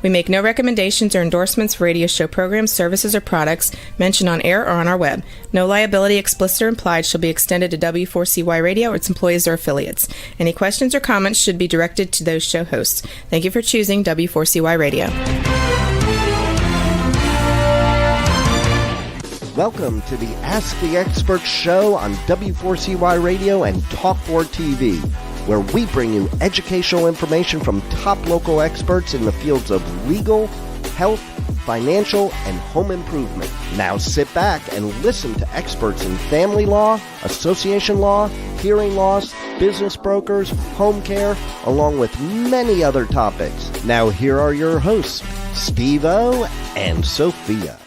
We make no recommendations or endorsements for radio show programs, services, or products mentioned on air or on our web. No liability, explicit or implied, shall be extended to W4CY Radio or its employees or affiliates. Any questions or comments should be directed to those show hosts. Thank you for choosing W4CY Radio. Welcome to the Ask the Expert show on W4CY Radio and Talk4 TV, where we bring you educational information from top local experts in the fields of legal, health, financial, and home improvement. Now sit back and listen to experts in family law, association law, hearing loss, business brokers, home care, along with many other topics. Now here are your hosts, Steve-O and Sophia.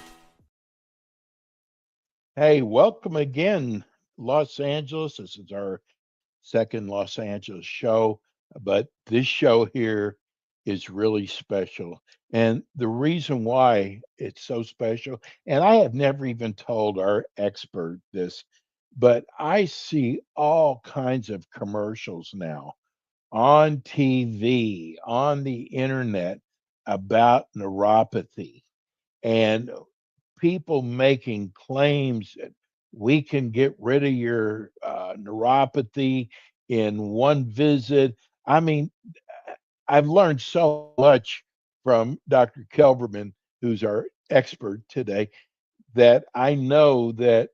Hey, welcome again, Los Angeles. This is our second Los Angeles show, but this show here is really special. And the reason why it's so special, and I have never even told our expert this, but I see all kinds of commercials now on TV, on the internet about neuropathy. And people making claims that we can get rid of your neuropathy in one visit. I mean, I've learned so much from Dr. Kelverman, who's our expert today, that I know that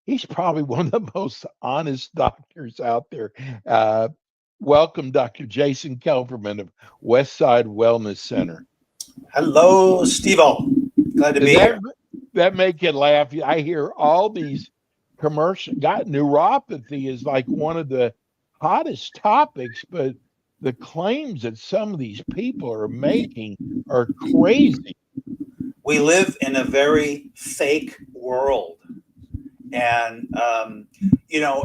he's probably one of the most honest doctors out there. Welcome, Dr. Jason Kelverman of Westside Wellness Center. Hello, Steve-O. Glad to be here. That make you laugh. I hear all these commercials. Neuropathy is like one of the hottest topics, but the claims that some of these people are making are crazy. We live in a very fake world. And,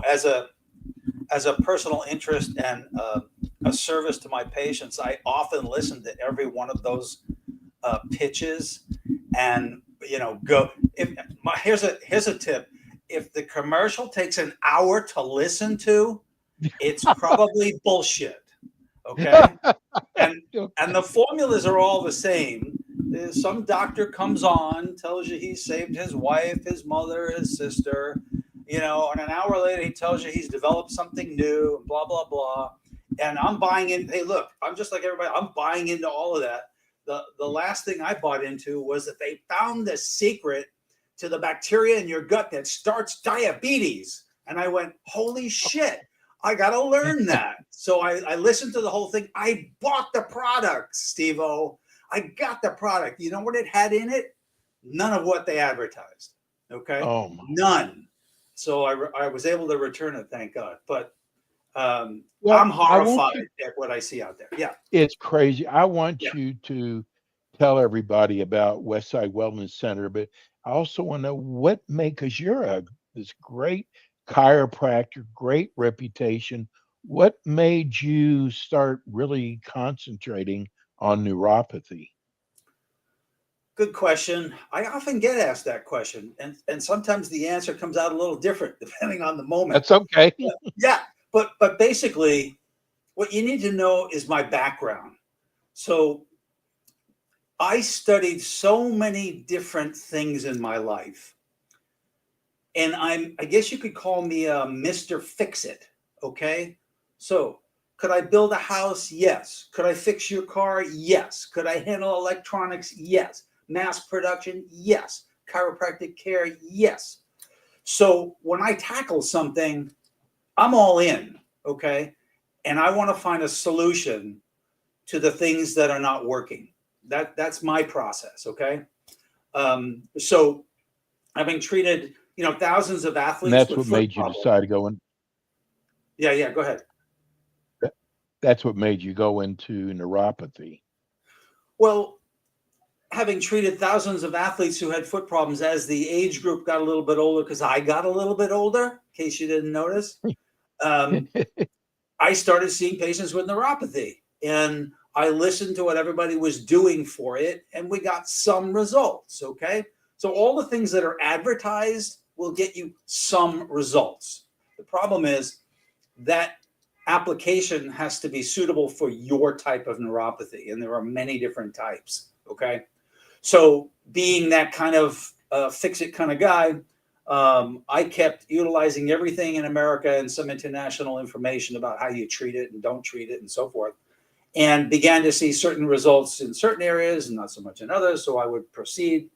as a personal interest and a service to my patients, I often listen to every one of those pitches and go. Here's a tip: if the commercial takes an hour to listen to, it's probably bullshit. Okay, and the formulas are all the same. Some doctor comes on, tells you he saved his wife, his mother, his sister, and an hour later he tells you he's developed something new, and blah blah blah. And I'm buying in. Hey, look, I'm just like everybody. I'm buying into all of that. The last thing I bought into was that they found the secret to the bacteria in your gut that starts diabetes. And I went, holy shit, I got to learn that. So I listened to the whole thing. I bought the product, Steve-O. I got the product. You know what it had in it? None of what they advertised. Okay. Oh my. None. So I was able to return it, thank God. But I'm horrified at what I see out there. Yeah. It's crazy. I want you to tell everybody about Westside Wellness Center, but I also want to know because you're this great chiropractor, great reputation. What made you start really concentrating on neuropathy? Good question. I often get asked that question, and sometimes the answer comes out a little different depending on the moment. That's okay. Yeah. But basically, what you need to know is my background. So I studied so many different things in my life. And I guess you could call me Mr. Fix-It, okay? So could I build a house? Yes. Could I fix your car? Yes. Could I handle electronics? Yes. Mass production? Yes. Chiropractic care? Yes. So when I tackle something, I'm all in, okay? And I want to find a solution to the things that are not working. That's my process, okay? So having treated, thousands of athletes. And that's what made you decide to go in. Yeah, go ahead. That's what made you go into neuropathy. Well, having treated thousands of athletes who had foot problems as the age group got a little bit older, because I got a little bit older, in case you didn't notice, I started seeing patients with neuropathy. And I listened to what everybody was doing for it, and we got some results, okay? So all the things that are advertised will get you some results. The problem is that application has to be suitable for your type of neuropathy, and there are many different types. Okay, so being that kind of fix-it kind of guy, I kept utilizing everything in America and some international information about how you treat it and don't treat it and so forth, and began to see certain results in certain areas and not so much in others. So I would proceed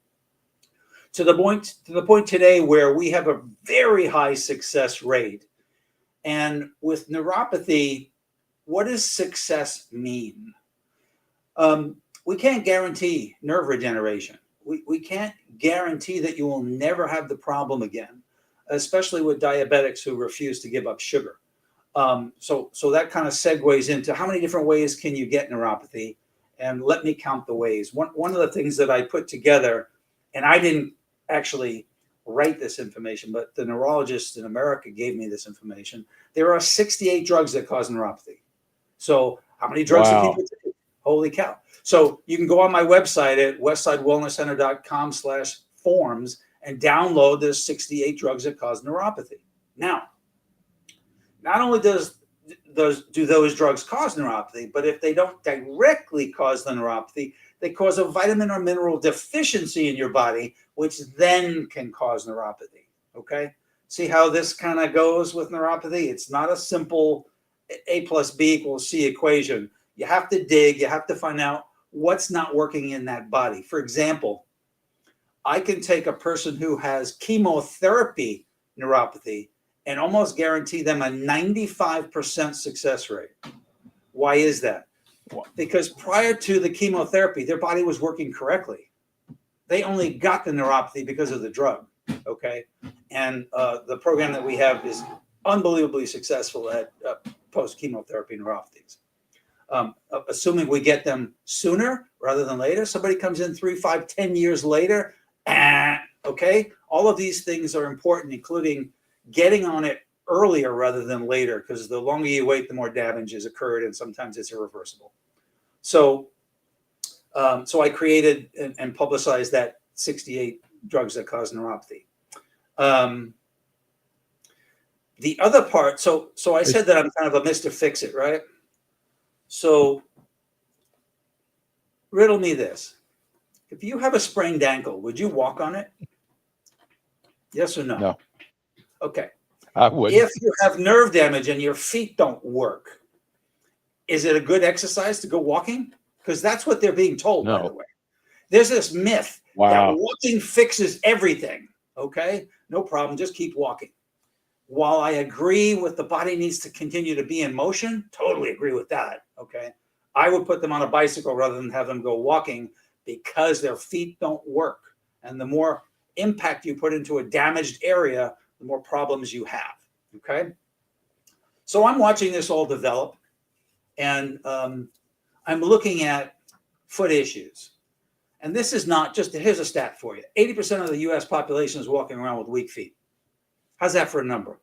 to the point today where we have a very high success rate. And with neuropathy, what does success mean? We can't guarantee nerve regeneration. We can't guarantee that you will never have the problem again, especially with diabetics who refuse to give up sugar. So that kind of segues into how many different ways can you get neuropathy? And let me count the ways. One of the things that I put together, and I didn't actually write this information, but the neurologists in America gave me this information. There are 68 drugs that cause neuropathy. So how many drugs do people take? Holy cow. So you can go on my website at westsidewellnesscenter.com/forms and download the 68 drugs that cause neuropathy. Now, not only do those drugs cause neuropathy, but if they don't directly cause the neuropathy, they cause a vitamin or mineral deficiency in your body, which then can cause neuropathy. Okay? See how this kind of goes with neuropathy? It's not a simple A plus B equals C equation. You have to dig, you have to find out what's not working in that body. For example, I can take a person who has chemotherapy neuropathy and almost guarantee them a 95% success rate. Why is that? Because prior to the chemotherapy, their body was working correctly. They only got the neuropathy because of the drug, okay? And the program that we have is unbelievably successful at post-chemotherapy neuropathies. Assuming we get them sooner rather than later, somebody comes in 3, 5, 10 years later, okay? All of these things are important, including getting on it earlier rather than later, because the longer you wait, the more damage has occurred, and sometimes it's irreversible. So I created and publicized that 68 drugs that cause neuropathy. The other part, so I said that I'm kind of a Mr. Fix-It, right? So riddle me this. If you have a sprained ankle, would you walk on it? Yes or no? No. Okay. I would. If you have nerve damage and your feet don't work, is it a good exercise to go walking? Because that's what they're being told, by the way. There's this myth that walking fixes everything. Okay, no problem. Just keep walking. While I agree with the body needs to continue to be in motion, totally agree with that. Okay, I would put them on a bicycle rather than have them go walking because their feet don't work. And the more impact you put into a damaged area, the more problems you have. Okay, so I'm watching this all develop, and I'm looking at foot issues. And this is not just, here's a stat for you. 80% of the US population is walking around with weak feet. How's that for a number?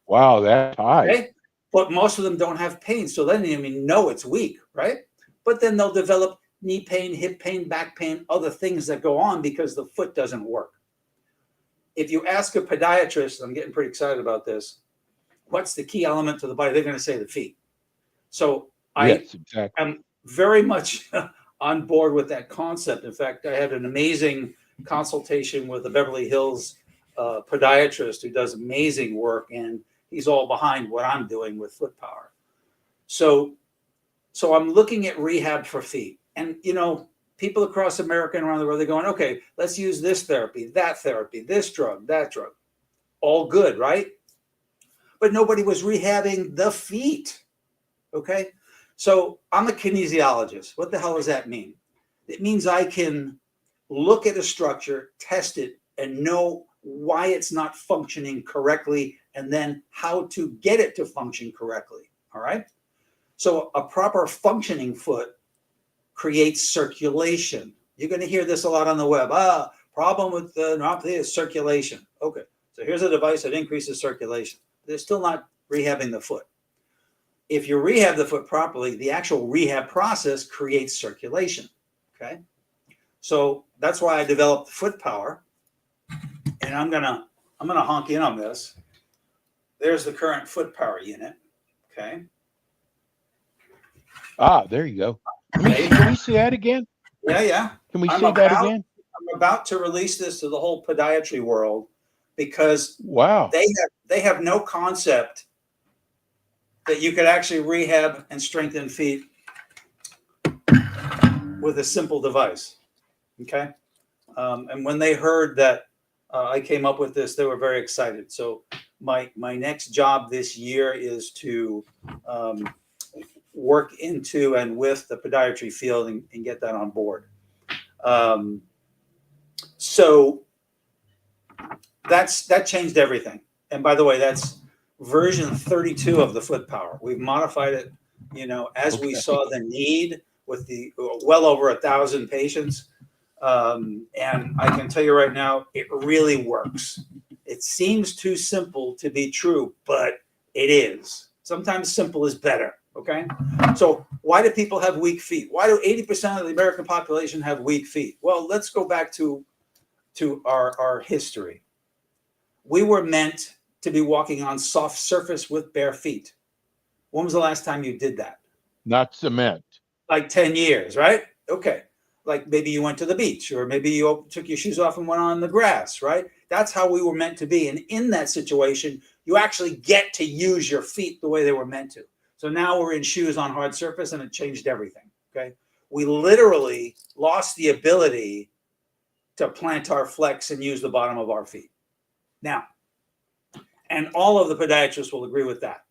Wow, that's high. Okay? But most of them don't have pain. So they don't even know it's weak, right? But then they'll develop knee pain, hip pain, back pain, other things that go on because the foot doesn't work. If you ask a podiatrist, I'm getting pretty excited about this, what's the key element to the body? They're going to say the feet. So yes, exactly. I'm very much on board with that concept. In fact, I had an amazing consultation with a Beverly Hills podiatrist who does amazing work, and he's all behind what I'm doing with foot power. So I'm looking at rehab for feet. And, you know, people across America and around the world, they're going, okay, let's use this therapy, this drug, that drug. All good, right? But nobody was rehabbing the feet. Okay? So I'm a kinesiologist. What the hell does that mean? It means I can look at a structure, test it, and know why it's not functioning correctly, and then how to get it to function correctly. All right? So a proper functioning foot creates circulation. You're going to hear this a lot on the web. Problem with the neuropathy is circulation. Okay, so here's a device that increases circulation. They're still not rehabbing the foot. If you rehab the foot properly, the actual rehab process creates circulation. Okay, so that's why I developed foot power, and I'm gonna honk in on this. There's the current foot power unit. Okay, Ah, there you go. Can we see that again? Yeah. Can we see that again? I'm about to release this to the whole podiatry world because Wow. they have no concept that you could actually rehab and strengthen feet with a simple device. Okay. And when they heard that I came up with this, they were very excited. So my next job this year is to work into and with the podiatry field and get that on board. So that changed everything. And by the way, that's version 32 of the foot power. We've modified it, as we saw the need with the well over 1,000 patients. And I can tell you right now, it really works. It seems too simple to be true, but it is. Sometimes simple is better. Okay. So why do people have weak feet? Why do 80% of the American population have weak feet? Well, let's go back to our history. We were meant to be walking on soft surface with bare feet. When was the last time you did that? Not cement. Like 10 years, right? Okay. Like maybe you went to the beach, or maybe you took your shoes off and went on the grass, right? That's how we were meant to be. And in that situation, you actually get to use your feet the way they were meant to. So now we're in shoes on hard surface, and it changed everything. Okay. We literally lost the ability to plantar flex and use the bottom of our feet. Now, and all of the podiatrists will agree with that.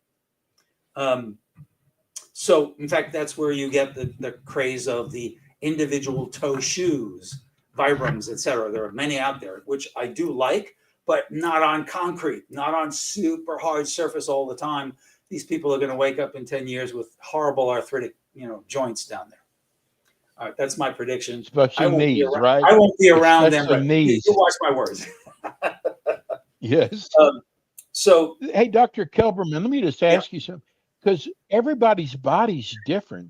So in fact, that's where you get the craze of the individual toe shoes, Vibrams, etc. There are many out there, which I do like, but not on concrete, not on super hard surface all the time. These people are going to wake up in 10 years with horrible arthritic, joints down there. All right, that's my prediction. Especially knees, right? I won't be around them, but knees. you watch my words. Yes. So, hey, Dr. Kelberman, let me just ask you something, because everybody's body's different.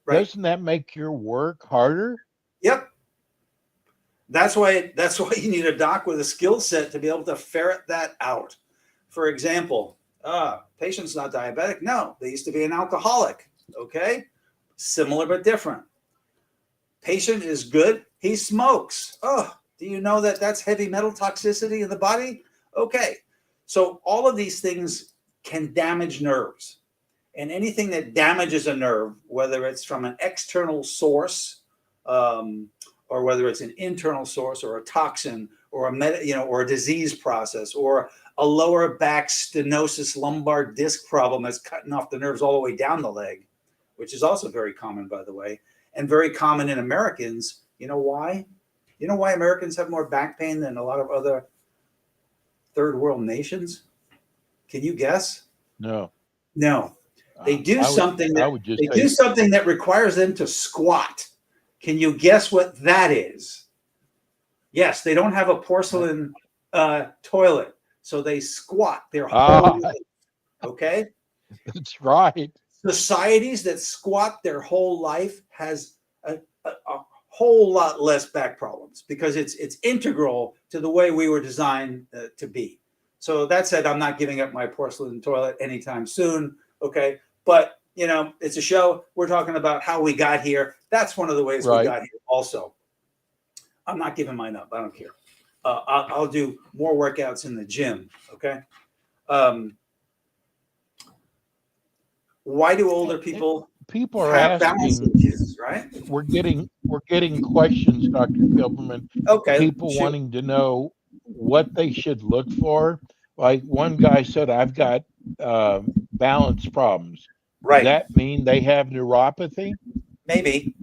Right. Doesn't that make your work harder? Yep. That's why you need a doc with a skill set to be able to ferret that out. For example, patient's not diabetic. No, they used to be an alcoholic. Okay. Similar but different. Patient is good. He smokes. Oh, do you know that that's heavy metal toxicity in the body? Okay. So all of these things can damage nerves. And anything that damages a nerve, whether it's from an external source, or whether it's an internal source, or a toxin, or or a disease process, or a lower back stenosis lumbar disc problem that's cutting off the nerves all the way down the leg, which is also very common, by the way, and very common in Americans. You know why? You know why Americans have more back pain than a lot of other third world nations? Can you guess? No. They do something that requires them to squat. Can you guess what that is? Yes, they don't have a porcelain toilet, so they squat their whole life. Okay? That's right. Societies that squat their whole life has a whole lot less back problems because it's integral to the way we were designed to be. So that said, I'm not giving up my porcelain toilet anytime soon. Okay. But, it's a show. We're talking about how we got here. That's one of the ways we got here also. I'm not giving mine up. I don't care. I'll do more workouts in the gym. Okay. Why do older people are asking, issues, right? We're getting questions, Dr. Kilberman. Okay. People wanting to know what they should look for. Like one guy said, I've got balance problems. Right. Does that mean they have neuropathy? Maybe.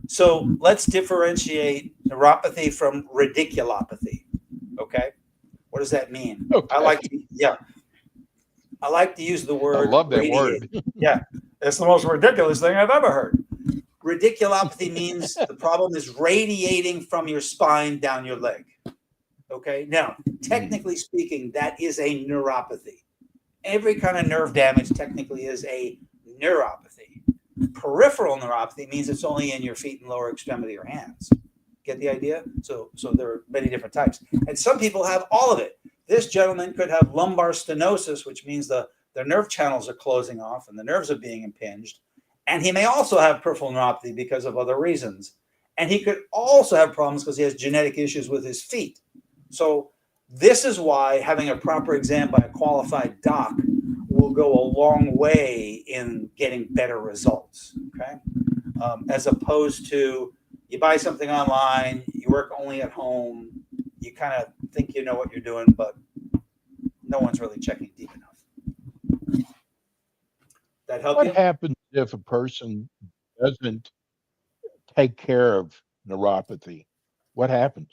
So let's differentiate neuropathy from radiculopathy. Okay. What does that mean? Okay. I like to use the word. I love that radiate. word. Yeah. It's the most ridiculous thing I've ever heard. Radiculopathy means the problem is radiating from your spine down your leg. Okay. Now, technically speaking, that is a neuropathy. Every kind of nerve damage technically is a neuropathy. Peripheral neuropathy means it's only in your feet and lower extremity or hands. Get the idea? So there are many different types. And some people have all of it. This gentleman could have lumbar stenosis, which means their nerve channels are closing off and the nerves are being impinged. And he may also have peripheral neuropathy because of other reasons. And he could also have problems because he has genetic issues with his feet. So this is why having a proper exam by a qualified doc will go a long way in getting better results. Okay, as opposed to you buy something online, you work only at home, you kind of think you know what you're doing, but no one's really checking deep enough. That help What you? happens if a person doesn't take care of neuropathy? What happens?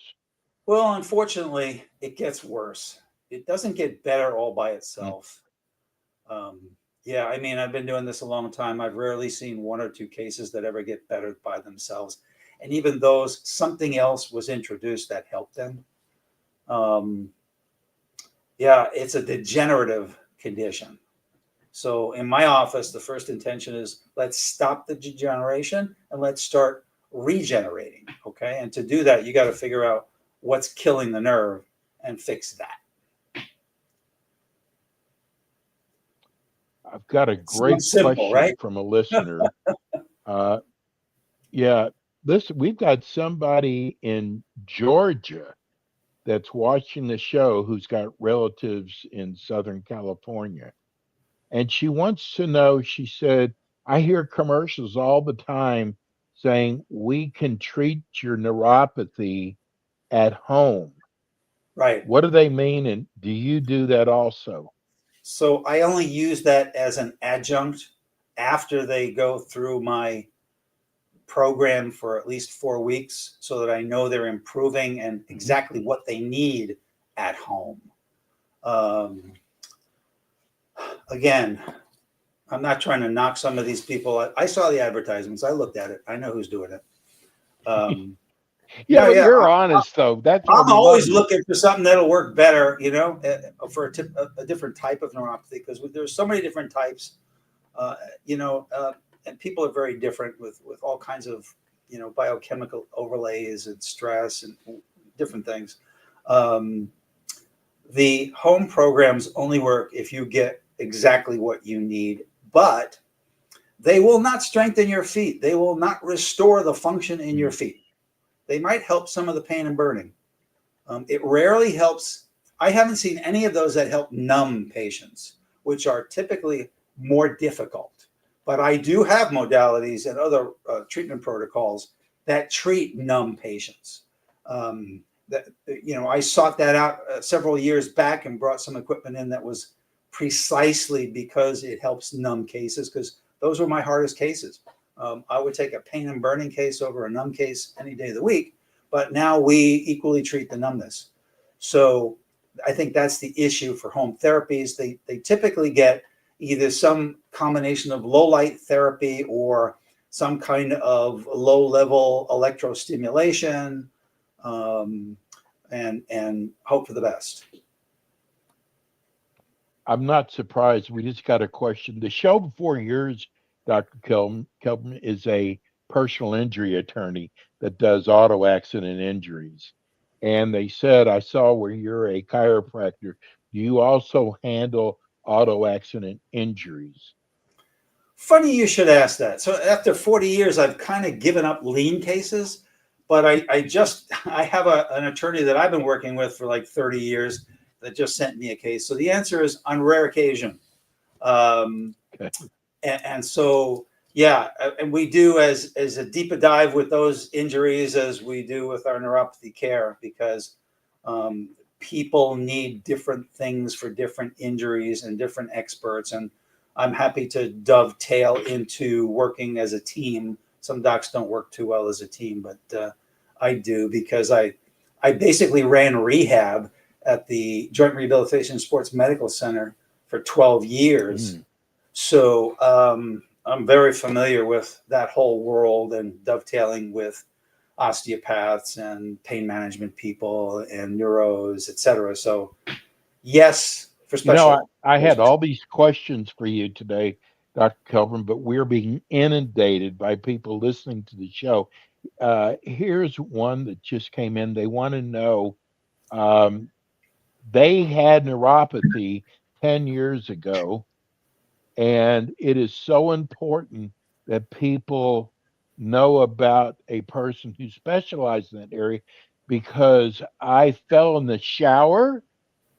Well, unfortunately, it gets worse. It doesn't get better all by Mm. itself. Um, yeah, I mean, I've been doing this a long time. I've rarely seen one or two cases that ever get better by themselves. And even those, something else was introduced that helped them. Um, yeah, it's a degenerative condition. So in my office, the first intention is let's stop the degeneration and let's start regenerating. Okay. And to do that, you got to figure out what's killing the nerve and fix that. I've got a great Sounds simple, question right? from a listener. Uh, yeah, listen, we've got somebody in Georgia that's watching the show who's got relatives in Southern California. And she wants to know, she said, I hear commercials all the time saying we can treat your neuropathy at home. Right. What do they mean? And do you do that also? So I only use that as an adjunct after they go through my program for at least 4 weeks so that I know they're improving and Mhm. exactly what they need at home. Um, again, I'm not trying to knock some of these people. I saw the advertisements. I looked at it. I know who's doing it. Um, Yeah, yeah, but yeah. you're honest though. That's why I'm we love always you. looking for something that'll work better, for a different type of neuropathy because there's so many different types, uh, you know, uh, and people are very different with all kinds of, biochemical overlays and stress and different things. Um, the home programs only work if you get exactly what you need, but they will not strengthen your feet. They will not restore the function in your Mm. feet. They might help some of the pain and burning. It rarely helps. I haven't seen any of those that help numb patients, which are typically more difficult. But I do have modalities and other treatment protocols that treat numb patients. I sought that out several years back and brought some equipment in that was precisely because it helps numb cases, because those were my hardest cases. I would take a pain and burning case over a numb case any day of the week, but now we equally treat the numbness. So I think that's the issue for home therapies. They typically get either some combination of low light therapy or some kind of low level electrostimulation, um, and hope for the best. I'm not surprised. We just got a question. The show before yours, Dr. Kelvin, is a personal injury attorney that does auto accident injuries. And they said, I saw where you're a chiropractor. Do you also handle auto accident injuries? Funny you should ask that. So after 40 years, I've kind of given up lean cases, but I have an attorney that I've been working with for like 30 years that just sent me a case. So the answer is on rare occasion. Um, Okay. and so, yeah, and we do as a deep a dive with those injuries as we do with our neuropathy care, because um, people need different things for different injuries and different experts. And I'm happy to dovetail into working as a team. Some docs don't work too well as a team, but I do, because I basically ran rehab at the Joint Rehabilitation Sports Medical Center for 12 years. Mm. So I'm very familiar with that whole world and dovetailing with osteopaths and pain management people and neuros, et cetera. So yes, for You know, special I had occasions. all these questions for you today, Dr. Kelvin, but we're being inundated by people listening to the show. Here's one that just came in. They want to know, um, they had neuropathy 10 years ago, and it is so important that people know about a person who specialized in that area because I fell in the shower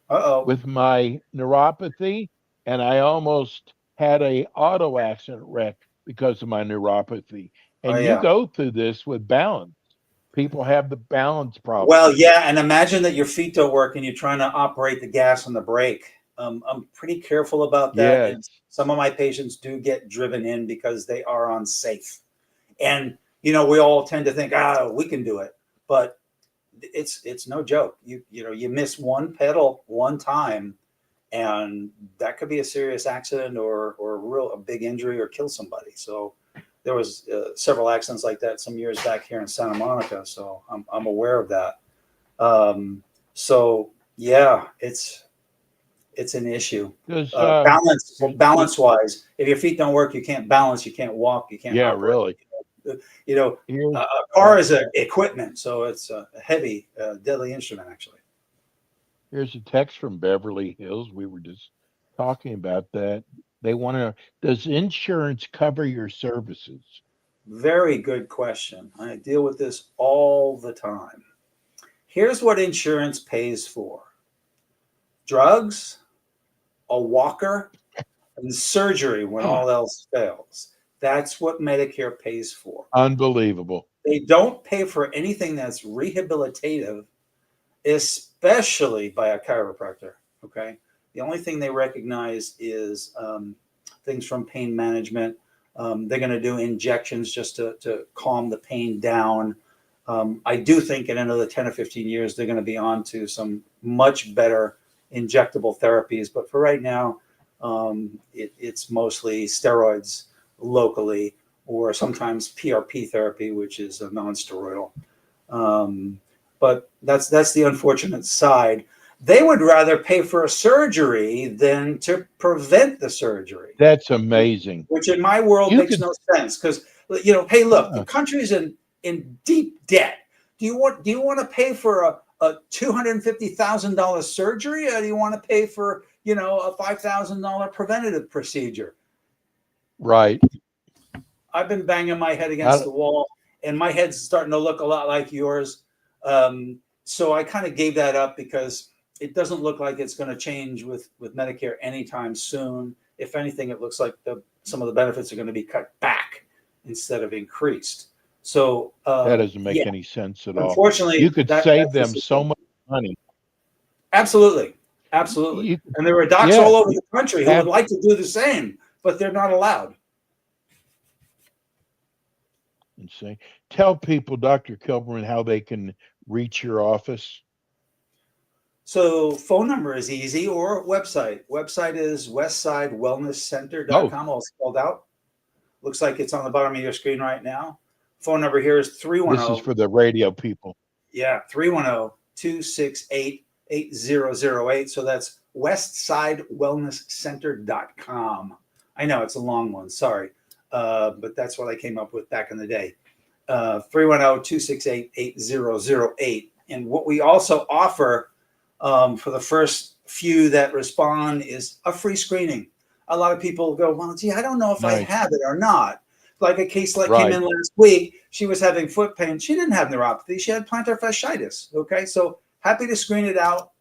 Uh-oh. with my neuropathy and I almost had a auto accident wreck because of my neuropathy. Oh, And you yeah. go through this with balance. People have the balance Well, problems. yeah, and imagine that your feet don't work and you're trying to operate the gas and the brake. I'm pretty careful about that, Yes. and some of my patients do get driven in because they are unsafe. And we all tend to think, we can do it, but it's no joke. You miss one pedal one time, and that could be a serious accident or a big injury or kill somebody. So there was several accidents like that some years back here in Santa Monica. So I'm aware of that. So yeah, it's an issue. Because Balance wise, if your feet don't work, you can't balance, you can't walk, you can't yeah, operate. really. You know, Here's a car is a equipment, so it's a heavy, deadly instrument actually. here's a text from Beverly Hills. We were just talking about that. They want to know, does insurance cover your services? Very good question. I deal with this all the time. Here's what insurance pays for: drugs, a walker, and surgery when all else fails. That's what Medicare pays for. Unbelievable. They don't pay for anything that's rehabilitative, especially by a chiropractor. Okay. The only thing they recognize is things from pain management. They're going to do injections just to calm the pain down. I do think in another 10 or 15 years, they're going to be on to some much better injectable therapies. But for right now, it's mostly steroids locally, or sometimes PRP therapy, which is a non-steroidal. But that's the unfortunate side. They would rather pay for a surgery than to prevent the surgery, That's amazing. which in my world You makes could, no sense. Because hey, look, the uh, country's in deep debt. Do you want to pay for a $250,000 surgery, or do you want to pay for a $5,000 preventative procedure? right. I've been banging my head against I, the wall, and my head's starting to look a lot like yours. So I kind of gave that up because it doesn't look like it's going to change with Medicare anytime soon. If anything, it looks like some of the benefits are going to be cut back instead of increased. So that doesn't make yeah, any sense at all. You unfortunately, could save that's the them so system. much money. Absolutely, absolutely. You, And there are docs yeah, all over you the country who would have, like to do the same, but they're not allowed. and say, tell people, Dr. Kilburn, how they can reach your office. So phone number is easy, or website. Website is Both. westsidewellnesscenter.com, all spelled out. Looks like it's on the bottom of your screen right now. Phone number here is This is 310, for the radio people. yeah, 310-268-8008. So that's westsidewellnesscenter.com. I know it's a long one, sorry. But that's what I came up with back in the day. 310-268-8008. And what we also offer for the first few that respond is a free screening. A lot of people go, well, gee, I don't know if I Nice. have it or not. Like a case like came Right. in last week, she was having foot pain. She didn't have neuropathy. She had plantar fasciitis. Okay, so happy to screen it out,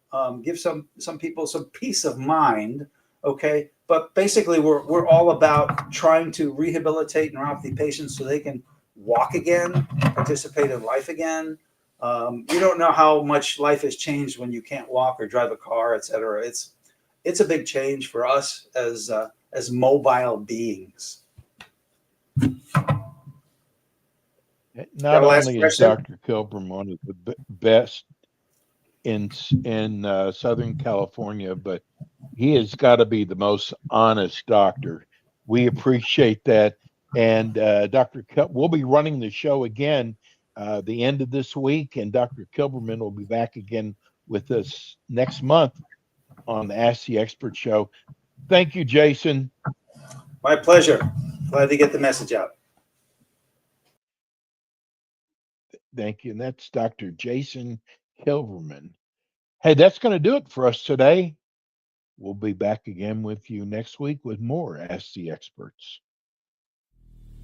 give some people some peace of mind. Okay, but basically we're all about trying to rehabilitate neuropathy patients so they can walk again, participate in life again. You don't know how much life has changed when you can't walk or drive a car, et cetera. It's a big change for us as mobile beings. Got Not a last only is question? Dr. Kilburn one of the best in Southern California, but he has got to be the most honest doctor. We appreciate that. And Dr. We'll be running the show again the end of this week, and Dr. Kilberman will be back again with us next month on the Ask the Expert show. Thank you, Jason. My pleasure. Glad to get the message out. Thank you. And that's Dr. Jason Kilberman. Hey, that's going to do it for us today. We'll be back again with you next week with more Ask the Experts.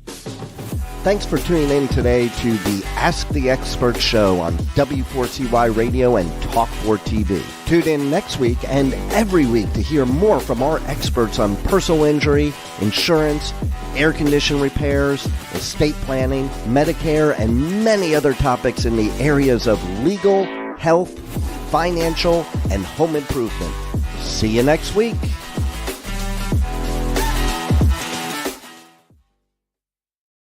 Thanks for tuning in today to the Ask the Expert show on W4CY Radio and Talk4 TV. Tune in next week and every week to hear more from our experts on personal injury, insurance, air condition repairs, estate planning, Medicare, and many other topics in the areas of legal, health, financial, and home improvement. See you next week.